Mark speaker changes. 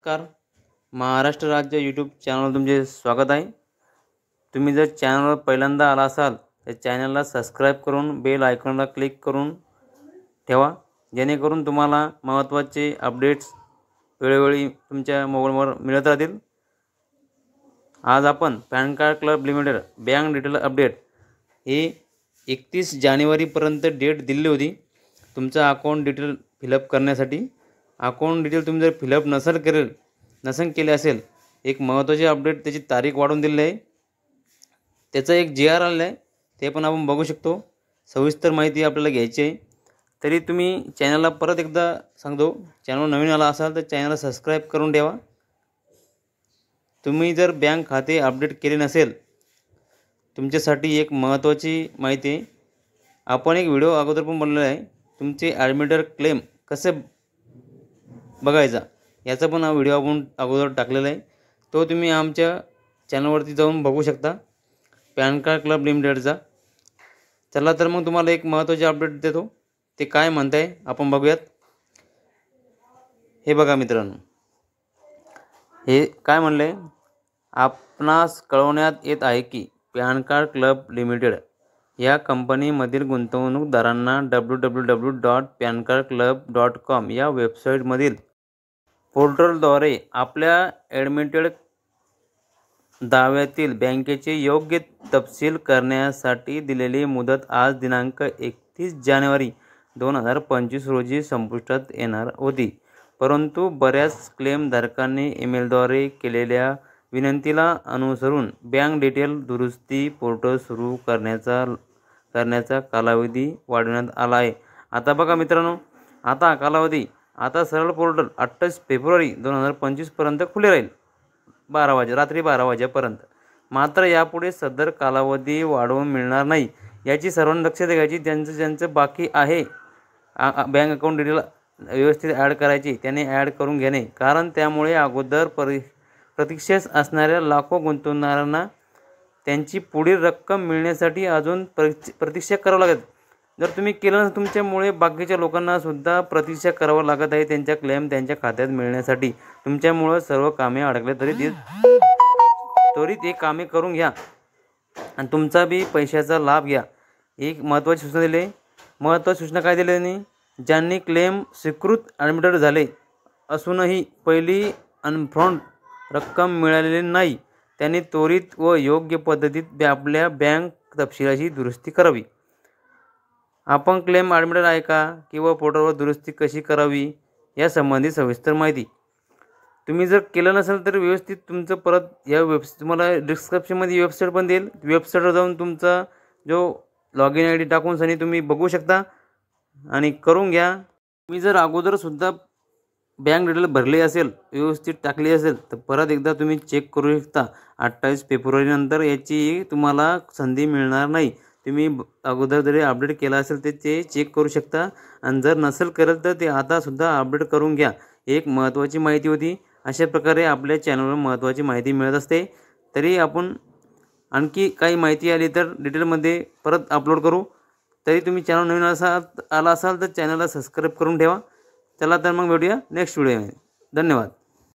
Speaker 1: नमस्कार, महाराष्ट्र राज्य यूट्यूब चॅनलवर तुमचे स्वागत आहे। तुम्ही जर चॅनलवर पहिल्यांदा आला असाल तर चॅनलला सबस्क्राइब करून बेल आयकॉनला क्लिक करून ठेवा, जेणेकरून तुम्हाला महत्त्वाचे अपडेट्स वेळोवेळी तुमच्या मोबाईलवर मिळत राहतील। आज आपण pan card club limited bank detail update हे 31 जानेवारीपर्यंत डेट दिली होती तुमचं अकाउंट डिटेल फिलअप करण्यासाठी। अकाउंट डिटेल तुम्ही जर फिलअप नसेल केले असेल, एक महत्त्वाचे अपडेट त्याची तारीख वाढवून दिली आहे। त्याचा एक GR आलेला आहे, ते पण आपण बघू शकतो। सविस्तर माहिती आपल्याला घ्यायची आहे, तरी तुम्ही चॅनलला परत एकदा सांगतो, चॅनल नवीन आला असाल तर चॅनलला सबस्क्राइब करून ठेवा। तुम्ही जर बँक खाते अपडेट केले नसेल, तुमच्यासाठी एक महत्त्वाची माहिती आहे। आपण एक व्हिडिओ अगोदर पण बनवलेला आहे, तुमचे ॲडमिटर क्लेम कसे बघायचा याचा पण हा व्हिडिओ आपण अगोदर टाकलेला आहे, तो तुम्ही आमच्या चॅनलवरती जाऊन बघू शकता, पॅन कार्ड क्लब लिमिटेडचा। चला तर मग तुम्हाला एक महत्त्वाचे अपडेट देतो, ते काय म्हणताय आपण बघूयात। हे बघा मित्रांनो, हे काय म्हणले, आपणास कळवण्यात येत आहे की पॅन कार्ड क्लब लिमिटेड या कंपनीमधील गुंतवणूकदारांना www.pancardclub.com या वेबसाईटमधील पोर्टलद्वारे आपल्या ॲडमिटेड दाव्यातील बँकेचे योग्य तपशील करण्यासाठी दिलेली मुदत आज दिनांक 31 जानेवारी 2025 रोजी संपुष्टात येणार होती। परंतु बऱ्याच क्लेमधारकांनी ईमेलद्वारे केलेल्या विनंतीला अनुसरून बँक डिटेल दुरुस्ती पोर्टल सुरू करण्याचा कालावधी वाढवण्यात आला आहे। आता बघा मित्रांनो, आता कालावधी सरळ पोर्टल 28 फेब्रुवारी 2025 पर्यंत खुले राहील, रात्री 12 वाजेपर्यंत। मात्र यापुढे सदर कालावधी वाढवून मिळणार नाही, याची सर्वांनी दक्षता घ्यायची। ज्यांचं बाकी आहे बँक अकाउंट डिटेल व्यवस्थित ॲड करायची, त्याने ॲड करून घेणे, कारण त्यामुळे अगोदर प्रतीक्षेस असणाऱ्या लाखो गुंतवणूकदारांना त्यांची पुढील रक्कम मिळण्यासाठी अजून प्रतीक्षा करावी लागेल। जर तुम्ही केलं नसेल, तुमच्यामुळे बाकीच्या लोकांना सुद्धा प्रतीक्षा करावं लागत आहे त्यांच्या क्लेम त्यांच्या खात्यात मिळण्यासाठी। तुमच्यामुळे सर्व कामे अडकले तरी त्वरित हे कामे करून घ्या आणि तुमचा बी पैशाचा लाभ घ्या। एक महत्त्वाची सूचना दिली, महत्त्वाची सूचना काय दिली त्यांनी, ज्यांनी क्लेम स्वीकृत ॲडमिटेड झाले असूनही पहिली अनफ्रॉड रक्कम मिळालेली नाही, त्यांनी त्वरित व योग्य पद्धतीत आपल्या बँक तपशिलाची दुरुस्ती करावी। आपण क्लेम ॲडमिटेड आहे का किंवा पोर्टलवर दुरुस्ती कशी करावी यासंबंधी सविस्तर माहिती तुम्ही जर केलं नसेल तर व्यवस्थित तुमचं परत या तुम्हाला डिस्क्रिप्शनमध्ये वेबसाईट पण देईल, वेबसाईटवर जाऊन तुमचा जो लॉगिन ID टाकून सनी तुम्ही बघू शकता आणि करून घ्या। तुम्ही जर अगोदर सुद्धा बँक डिटेल भरली असेल, व्यवस्थित टाकली असेल, तर परत एकदा तुम्ही चेक करू शकता। 28 फेब्रुवारी नंतर याची तुम्हाला संधी मिळणार नाही। तुम्ही अगोदर जरी अपडेट केला असेल तर ते चेक करू शकता, आणि जर नसेल करत तर ते आता सुद्धा अपडेट करून घ्या। एक महत्त्वाची माहिती होती। अशा प्रकारे आपल्या चॅनलवर महत्त्वाची माहिती मिळत असते। तरी आपण आणखी काही माहिती आली तर डिटेलमध्ये परत अपलोड करू। तरी तुम्ही चॅनल नवीन आला असाल तर चॅनलला सबस्क्राइब करून ठेवा। चला तर मग भेटूया नेक्स्ट व्हिडिओमध्ये। धन्यवाद।